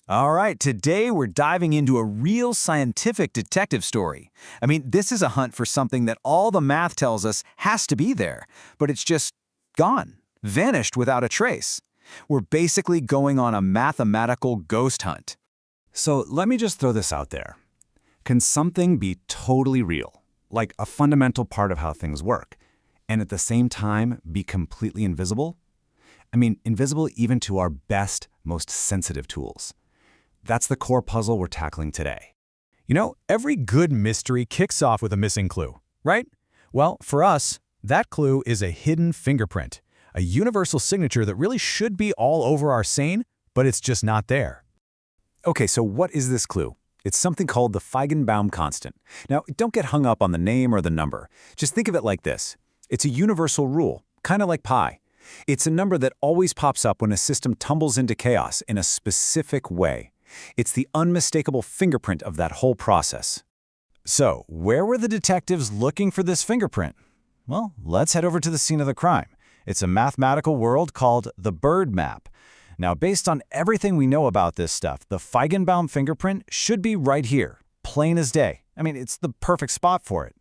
All right, today we're diving into a real scientific detective story. I mean, this is a hunt for something that all the math tells us has to be there, but it's just gone, vanished without a trace. We're basically going on a mathematical ghost hunt. So let me just throw this out there. Can something be totally real, like a fundamental part of how things work, and at the same time be completely invisible? I mean, invisible even to our best, most sensitive tools. That's the core puzzle we're tackling today. You know, every good mystery kicks off with a missing clue, right? Well, for us, that clue is a hidden fingerprint, a universal signature that really should be all over our seine, but it's just not there. Okay, so what is this clue? It's something called the Feigenbaum constant. Now, don't get hung up on the name or the number. Just think of it like this. It's a universal rule, kind of like pi. It's a number that always pops up when a system tumbles into chaos in a specific way. It's the unmistakable fingerprint of that whole process. So, where were the detectives looking for this fingerprint? Well, let's head over to the scene of the crime. It's a mathematical world called the Bird Map. Now, based on everything we know about this stuff, the Feigenbaum fingerprint should be right here, plain as day. I mean, it's the perfect spot for it.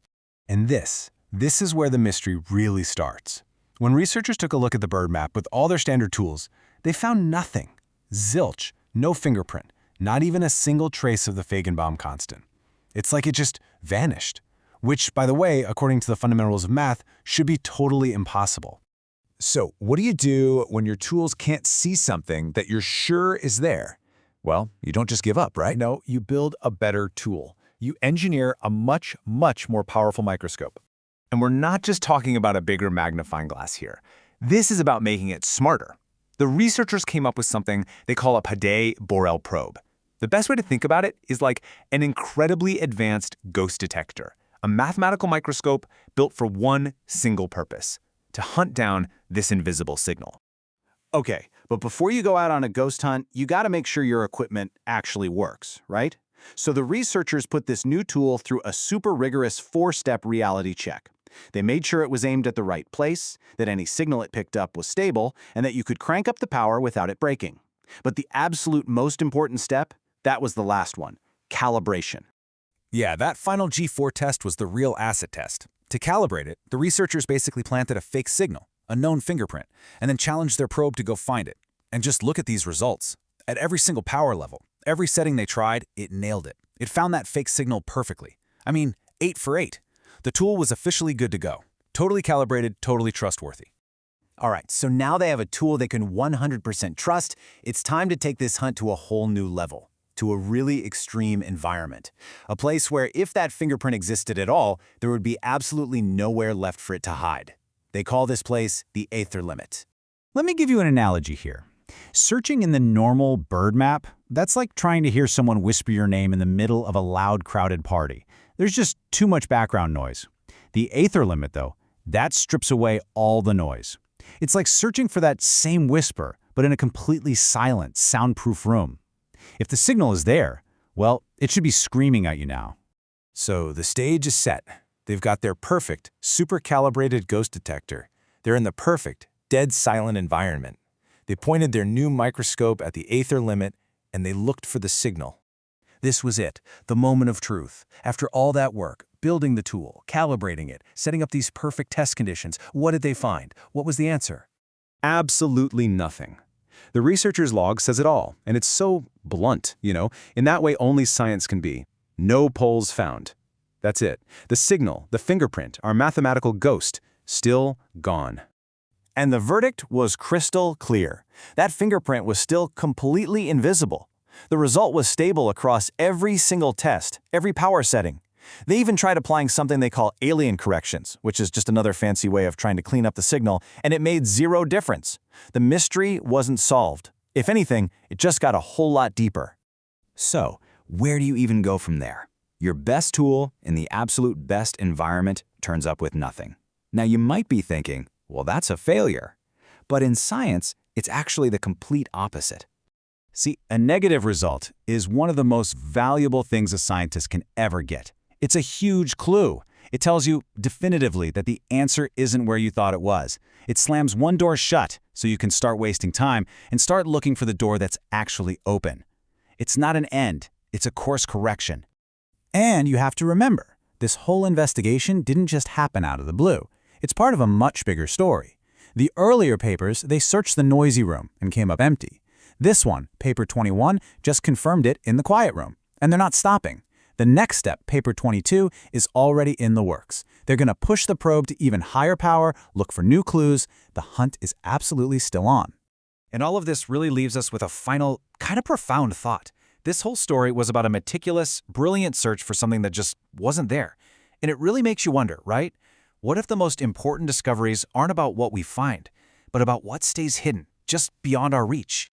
And this is where the mystery really starts. When researchers took a look at the bird map with all their standard tools, they found nothing. Zilch, no fingerprint, not even a single trace of the Feigenbaum constant. It's like it just vanished, which, by the way, according to the fundamentals of math, should be totally impossible. So, what do you do when your tools can't see something that you're sure is there? Well, you don't just give up, right? No, you build a better tool. You engineer a much more powerful microscope. And we're not just talking about a bigger magnifying glass here. This is about making it smarter. The researchers came up with something they call a Padé-Borel probe. The best way to think about it is like an incredibly advanced ghost detector, a mathematical microscope built for one single purpose: to hunt down this invisible signal. Okay, but before you go out on a ghost hunt, you gotta make sure your equipment actually works, right? So the researchers put this new tool through a super rigorous 4-step reality check. They made sure it was aimed at the right place, that any signal it picked up was stable, and that you could crank up the power without it breaking. But the absolute most important step, that was the last one: calibration. Yeah, that final G4 test was the real acid test. To calibrate it, the researchers basically planted a fake signal, a known fingerprint, and then challenged their probe to go find it. And just look at these results. At every single power level, every setting they tried, it nailed it. It found that fake signal perfectly. I mean, 8 for 8. The tool was officially good to go. Totally calibrated, totally trustworthy. All right, so now they have a tool they can 100% trust. It's time to take this hunt to a whole new level, to a really extreme environment. A place where if that fingerprint existed at all, there would be absolutely nowhere left for it to hide. They call this place the Aether Limit. Let me give you an analogy here. Searching in the normal bird map, that's like trying to hear someone whisper your name in the middle of a loud, crowded party. There's just too much background noise. The Aether Limit, though, that strips away all the noise. It's like searching for that same whisper, but in a completely silent, soundproof room. If the signal is there, well, it should be screaming at you now. So the stage is set. They've got their perfect, super calibrated ghost detector. They're in the perfect, dead silent environment. They pointed their new microscope at the Aether Limit, and they looked for the signal. This was it, the moment of truth. After all that work, building the tool, calibrating it, setting up these perfect test conditions, what did they find? What was the answer? Absolutely nothing. The researcher's log says it all, and it's so blunt, in that way only science can be. No poles found. That's it. The signal, the fingerprint, our mathematical ghost, still gone. And the verdict was crystal clear. That fingerprint was still completely invisible. The result was stable across every single test, every power setting. They even tried applying something they call alien corrections, which is just another fancy way of trying to clean up the signal, and it made zero difference. The mystery wasn't solved. If anything, it just got a whole lot deeper. So, where do you even go from there? Your best tool in the absolute best environment turns up with nothing. Now you might be thinking, well, that's a failure. But in science, it's actually the complete opposite. See, a negative result is one of the most valuable things a scientist can ever get. It's a huge clue. It tells you definitively that the answer isn't where you thought it was. It slams one door shut so you can start wasting time and start looking for the door that's actually open. It's not an end, it's a course correction. And you have to remember, this whole investigation didn't just happen out of the blue. It's part of a much bigger story. The earlier papers, they searched the noisy room and came up empty. This one, paper 21, just confirmed it in the quiet room. And they're not stopping. The next step, paper 22, is already in the works. They're going to push the probe to even higher power, look for new clues. The hunt is absolutely still on. And all of this really leaves us with a final, kind of profound thought. This whole story was about a meticulous, brilliant search for something that just wasn't there. And it really makes you wonder, right? What if the most important discoveries aren't about what we find, but about what stays hidden, just beyond our reach?